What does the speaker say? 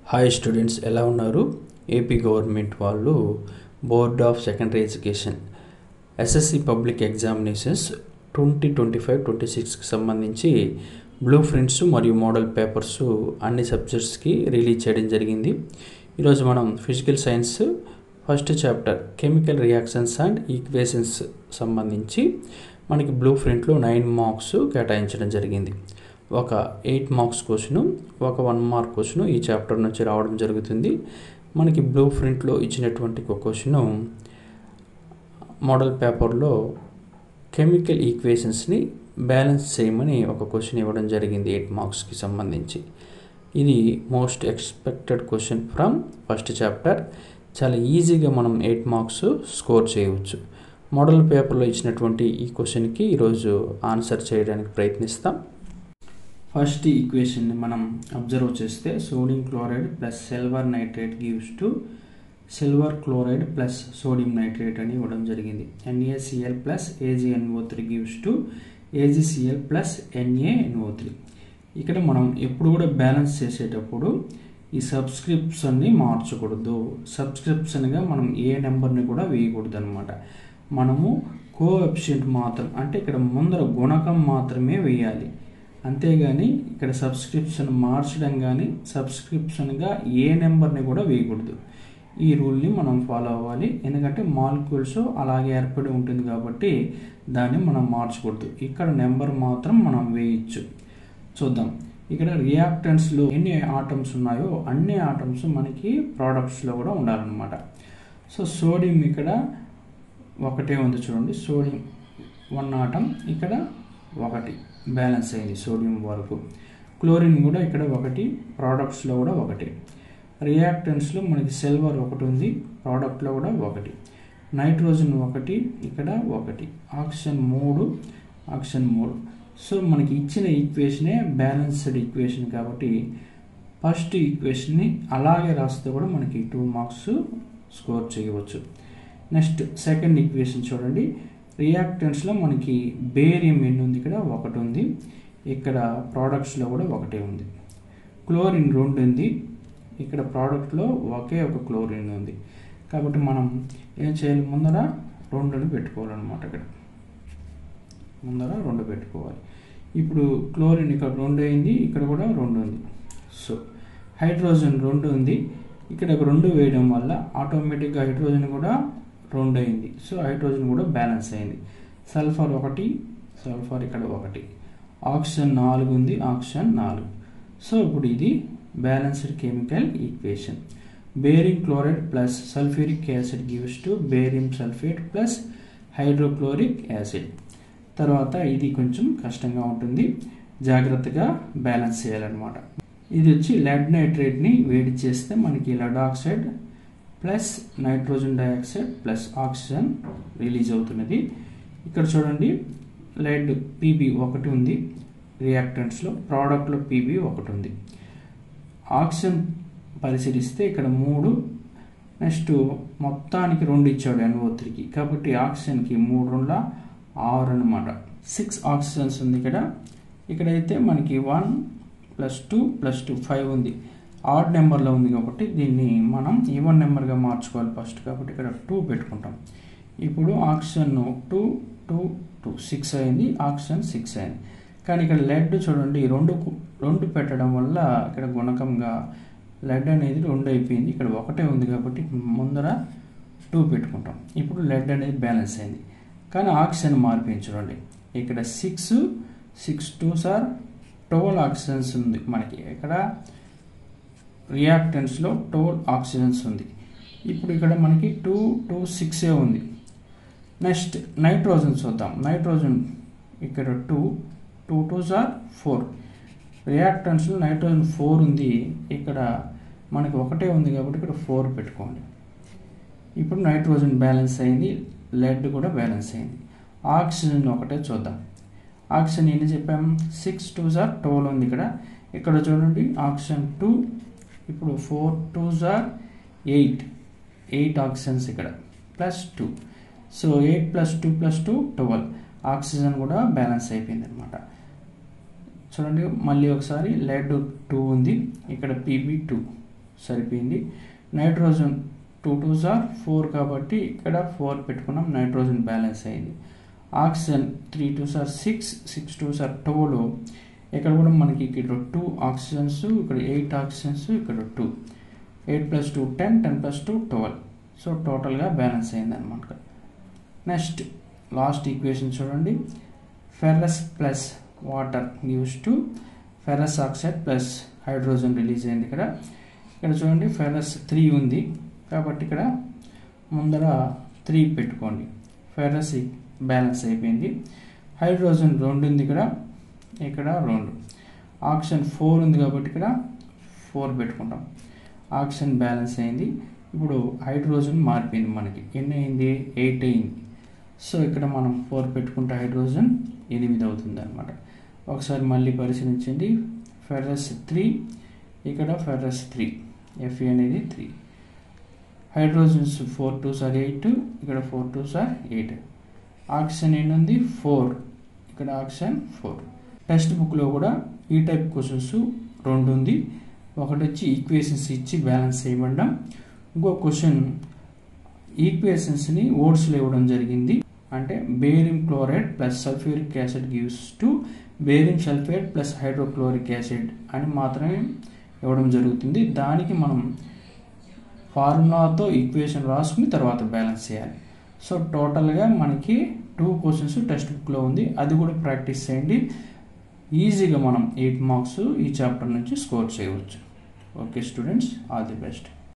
Hi students, ఎలా ఉన్నారు? AP government వాళ్ళు board of secondary education SSC public examinations 2025-26కి సంబంధించి బ్లూ ప్రింట్స్ మరియు మోడల్ పేపర్స్ అన్ని సబ్జెక్ట్స్కి రిలీజ్ చేయడం జరిగింది. ఈరోజు మనం physical science first chapter chemical reactions and equations సంబంధించి మనకి బ్లూ ప్రింట్లో 9 మార్క్స్ కేటాయించడం జరిగింది. ఒక 8 మార్క్స్ క్వశ్చను, ఒక 1 మార్క్ క్వశ్చను ఈ చాప్టర్ నుంచి రావడం జరుగుతుంది. మనకి బ్లూ ప్రింట్లో ఇచ్చినటువంటి ఒక క్వశ్చను మోడల్ పేపర్లో కెమికల్ ఈక్వేషన్స్ని బ్యాలెన్స్ చేయమని ఒక క్వశ్చన్ ఇవ్వడం జరిగింది 8 మార్క్స్కి సంబంధించి. ఇది most expected question from first chapter. చాలా ఈజీగా మనం 8 మార్క్స్ స్కోర్ చేయవచ్చు. మోడల్ పేపర్లో ఇచ్చినటువంటి ఈ క్వశ్చన్కి ఈరోజు ఆన్సర్ చేయడానికి ప్రయత్నిస్తాం. ఫస్ట్ ఈక్వేషన్ని మనం అబ్జర్వ్ చేస్తే sodium chloride plus silver nitrate gives to silver chloride plus sodium nitrate అని ఇవ్వడం జరిగింది. NaCl plus AgNO3 gives to AgCl plus NaNO3. ఇక్కడ మనం ఎప్పుడు కూడా బ్యాలెన్స్ చేసేటప్పుడు ఈ సబ్స్క్రిప్షన్ని మార్చకూడదు. సబ్స్క్రిప్షన్గా మనం ఏ నెంబర్ని కూడా వేయకూడదు అనమాట. మనము కోఎఫిషియంట్ మాత్రం, అంటే ఇక్కడ ముందర గుణకం మాత్రమే వేయాలి. అంతేగాని ఇక్కడ సబ్స్క్రిప్షన్ మార్చడం కానీ సబ్స్క్రిప్షన్గా ఏ నెంబర్ని కూడా వేయకూడదు. ఈ రూల్ని మనం ఫాలో అవ్వాలి. ఎందుకంటే మాలిక్యూల్స్ అలాగే ఏర్పడి ఉంటుంది కాబట్టి దాన్ని మనం మార్చకూడదు. ఇక్కడ నెంబర్ మాత్రం మనం వేయచ్చు. చూద్దాం. ఇక్కడ రియాక్టెంట్స్లో ఎన్ని ఆటమ్స్ ఉన్నాయో అన్ని ఆటమ్స్ మనకి ప్రోడక్ట్స్లో కూడా ఉండాలన్నమాట. సో సోడియం ఇక్కడ ఒకటే ఉంది చూడండి. సోడియం 1 ఆటమ్, ఇక్కడ 1 బ్యాలెన్స్ అయింది సోడియం వరకు. క్లోరిన్ కూడా ఇక్కడ 1, ప్రోడక్ట్స్లో కూడా 1. రియాక్టెంట్స్లో మనకి సిల్వర్ 1 ఉంది, ప్రోడక్ట్లో కూడా 1. నైట్రోజన్ 1, ఇక్కడ 1. ఆక్సిజన్ 3. సో మనకి ఇచ్చిన ఈక్వేషనే బ్యాలెన్స్డ్ ఈక్వేషన్ కాబట్టి ఫస్ట్ ఈక్వేషన్ని అలాగే రాస్తే కూడా మనకి 2 మార్క్స్ స్కోర్ చేయవచ్చు. నెక్స్ట్ సెకండ్ ఈక్వేషన్ చూడండి. రియాక్టెంట్స్లో మనకి బేరియం ఎన్ని ఉంది? ఇక్కడ 1 ఉంది, ఇక్కడ ప్రోడక్ట్స్లో కూడా 1 ఉంది. క్లోరిన్ 2 ఉంది, ఇక్కడ ప్రోడక్ట్లో ఒకే ఒక క్లోరిన్ ఉంది. కాబట్టి మనం ఏం చేయాలి? ముందర 2ని పెట్టుకోవాలన్నమాట. ఇక్కడ ముందర 2 పెట్టుకోవాలి. ఇప్పుడు క్లోరిన్ ఇక్కడ 2 అయింది, ఇక్కడ కూడా 2 ఉంది. సో హైడ్రోజన్ 2 ఉంది, ఇక్కడ 2 వేయడం వల్ల ఆటోమేటిక్గా హైడ్రోజన్ కూడా 2 అయింది. సో హైడ్రోజన్ కూడా బ్యాలెన్స్ అయింది. సల్ఫర్ 1, సల్ఫర్ ఇక్కడ 1. ఆక్సిజన్ 4 ఉంది, ఆక్సిజన్ 4. సో ఇప్పుడు ఇది balanced chemical equation. Barium chloride plus sulphuric acid gives to barium sulphate plus hydrochloric acid. తర్వాత ఇది కొంచెం కష్టంగా ఉంటుంది, జాగ్రత్తగా బ్యాలెన్స్ చేయాలన్నమాట. ఇది వచ్చి లెడ్ నైట్రేట్ని వేడి చేస్తే మనకి lead oxide plus nitrogen dioxide plus oxygen release అవుతున్నది. ఇక్కడ చూడండి, లెడ్ Pb 1 ఉంది రియాక్టెంట్స్లో, ప్రోడక్ట్లో Pb 1 ఉంది. ఆక్సిజన్ పరిశీలిస్తే ఇక్కడ 3, నెక్స్ట్ మొత్తానికి 2 ఇచ్చాడు NO3కి, కాబట్టి ఆక్సిజన్కి 3 2 6 అనమాట. 6 ఆక్సిజన్స్ ఉంది ఇక్కడ. ఇక్కడైతే మనకి 1 + 2 + 2 5 ఉంది. ఆడ్ నెంబర్లో ఉంది కాబట్టి దీన్ని మనం ఈవెన్ నెంబర్గా మార్చుకోవాలి ఫస్ట్. కాబట్టి ఇక్కడ 2 పెట్టుకుంటాం. ఇప్పుడు ఆక్సిజన్ 2 2 2 6 అయింది, ఆక్సిజన్ 6 అయింది. కానీ ఇక్కడ లెడ్ చూడండి, 2 పెట్టడం వల్ల ఇక్కడ గుణకంగా లెడ్ అనేది 2 అయిపోయింది. ఇక్కడ 1 ఉంది కాబట్టి ముందర 2 పెట్టుకుంటాం. ఇప్పుడు లెడ్ అనేది బ్యాలెన్స్ అయింది. కానీ ఆక్సిజన్ మారిపోయింది చూడండి. ఇక్కడ 6 2 12 ఆక్సిజన్స్ ఉంది మనకి. ఇక్కడ రియాక్టెంట్స్లో 12 ఆక్సిజన్స్ ఉంది. ఇప్పుడు ఇక్కడ మనకి 2 2 6 ఉంది. నెక్స్ట్ నైట్రోజన్ చూద్దాం. నైట్రోజన్ ఇక్కడ 2 2 4. రియాక్టెంట్స్లో నైట్రోజన్ 4 ఉంది, ఇక్కడ మనకి 1 ఉంది కాబట్టి ఇక్కడ 4 పెట్టుకోండి. ఇప్పుడు నైట్రోజన్ బ్యాలెన్స్ అయింది, లెడ్ కూడా బ్యాలెన్స్ అయింది. ఆక్సిజన్ 1 చూద్దాం. ఆక్సిజన్ ఎన్ని చెప్పాము? 6 2 12 ఉంది ఇక్కడ. ఇక్కడ చూడండి ఆక్సిజన్ 2, ఇప్పుడు 4 2 8 ఆక్సిజన్స్ ఇక్కడ ప్లస్ 2. సో 8 + 2 + 2 12. ఆక్సిజన్ కూడా బ్యాలెన్స్ అయిపోయింది అనమాట. చూడండి మళ్ళీ ఒకసారి లెడ్ 2 ఉంది, ఇక్కడ Pb 2, సరిపోయింది. నైట్రోజన్ 2 2s are 4 కాబట్టి ఇక్కడ 4 పెట్టుకున్నాం, నైట్రోజన్ బ్యాలెన్స్ అయింది. Oxygen 3 2s are 6 6 2s are 12. ఇక్కడ కూడా మనకి ఇక్కడ 2 ఆక్సిజన్స్, ఇక్కడ 8 ఆక్సిజన్స్, ఇక్కడ 2 8 + 2 10 10 + 2 12. సో టోటల్గా బ్యాలెన్స్ అయింది అనమాట. నెక్స్ట్ లాస్ట్ ఈక్వేషన్ చూడండి. Ferrous plus water gives to ferrous oxide plus hydrogen release అయింది. ఇక్కడ చూడండి ఫెర్రస్ 3 ఉంది కాబట్టి ఇక్కడ ముందర 3 పెట్టుకోండి. ఫెర్రస్ బ్యాలెన్స్ అయిపోయింది. హైడ్రోజన్ 2 ఉంది ఇక్కడ 2. ఆక్సిజన్ 4 ఉంది కాబట్టి ఇక్కడ 4 పెట్టుకుంటాం. ఆక్సిజన్ బ్యాలెన్స్ అయింది. ఇప్పుడు హైడ్రోజన్ మారిపోయింది, మనకి ఎన్ని అయింది 8 అయింది. సో ఇక్కడ మనం 4 పెట్టుకుంటే హైడ్రోజన్ 8 అవుతుంది అనమాట. ఒకసారి మళ్ళీ పరిశీలించండి. ఫెర్రస్ 3, ఇక్కడ ఫెర్రస్ 3, Fe అనేది 3. హైడ్రోజన్స్ 4 2s are 8, ఇక్కడ 4 2s are 8. ఆక్సిజన్ ఏంటి 4, ఇక్కడ ఆక్సిజన్ 4. టెక్స్ట్ బుక్లో కూడా ఈ టైప్ క్వశ్చన్స్ 2 ఉంది. ఒకటి వచ్చి ఈక్వేషన్స్ ఇచ్చి బ్యాలెన్స్ చేయబడ్డం, ఇంకో క్వశ్చన్ ఈక్వేషన్స్ని ఓట్స్లో ఇవ్వడం జరిగింది. అంటే barium chloride plus sulphuric acid gives to barium sulphate plus hydrochloric acid అని మాత్రమే ఇవ్వడం జరుగుతుంది. దానికి మనం ఫార్ములాతో ఈక్వేషన్ రాసుకుని తర్వాత బ్యాలెన్స్ చేయాలి. సో టోటల్గా మనకి 2 క్వశ్చన్స్ టెక్స్ట్ బుక్లో ఉంది, అది కూడా ప్రాక్టీస్ చేయండి. ఈజీగా మనం 8 మార్క్స్ ఈ చాప్టర్ నుంచి స్కోర్ చేయవచ్చు. Okay students, all the best.